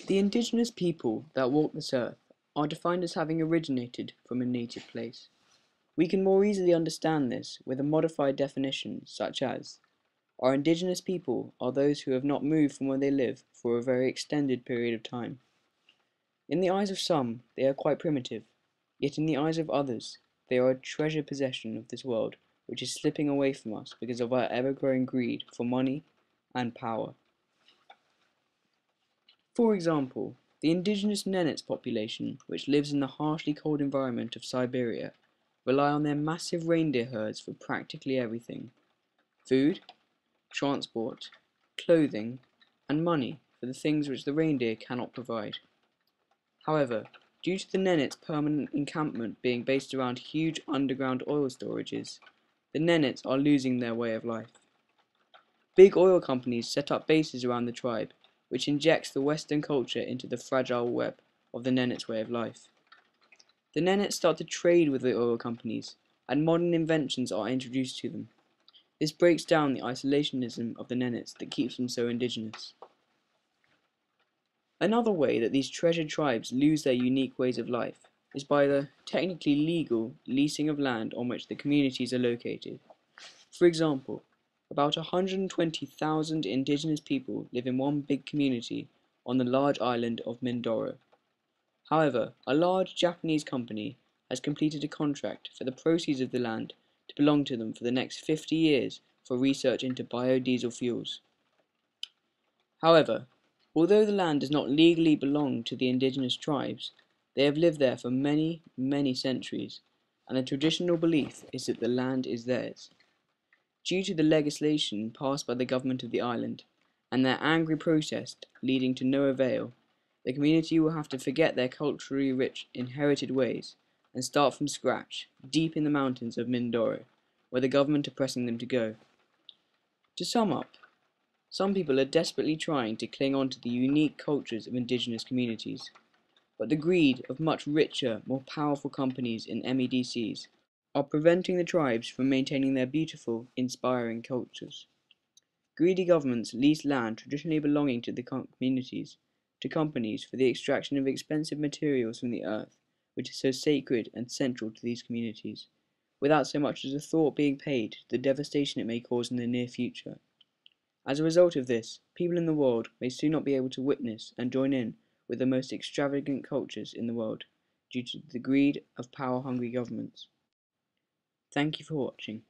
The indigenous people that walk this earth are defined as having originated from a native place. We can more easily understand this with a modified definition such as, our indigenous people are those who have not moved from where they live for a very extended period of time. In the eyes of some, they are quite primitive, yet in the eyes of others, they are a treasured possession of this world which is slipping away from us because of our ever-growing greed for money and power. For example, the indigenous Nenets population, which lives in the harshly cold environment of Siberia, rely on their massive reindeer herds for practically everything: food, transport, clothing, and money for the things which the reindeer cannot provide. However, due to the Nenets' permanent encampment being based around huge underground oil storages, the Nenets are losing their way of life. Big oil companies set up bases around the tribe, which injects the Western culture into the fragile web of the Nenets' way of life. The Nenets start to trade with the oil companies, and modern inventions are introduced to them. This breaks down the isolationism of the Nenets that keeps them so indigenous. Another way that these treasured tribes lose their unique ways of life is by the technically legal leasing of land on which the communities are located. For example, about 120,000 indigenous people live in one big community on the large island of Mindoro. However, a large Japanese company has completed a contract for the proceeds of the land to belong to them for the next 50 years for research into biodiesel fuels. However, although the land does not legally belong to the indigenous tribes, they have lived there for many, many centuries, and the traditional belief is that the land is theirs. Due to the legislation passed by the government of the island, and their angry protest leading to no avail, the community will have to forget their culturally rich inherited ways and start from scratch, deep in the mountains of Mindoro, where the government are pressing them to go. To sum up, some people are desperately trying to cling on to the unique cultures of indigenous communities, but the greed of much richer, more powerful companies in MEDCs are preventing the tribes from maintaining their beautiful, inspiring cultures. Greedy governments lease land traditionally belonging to the communities to companies for the extraction of expensive materials from the earth, which is so sacred and central to these communities, without so much as a thought being paid to the devastation it may cause in the near future. As a result of this, people in the world may soon not be able to witness and join in with the most extravagant cultures in the world, due to the greed of power-hungry governments. Thank you for watching.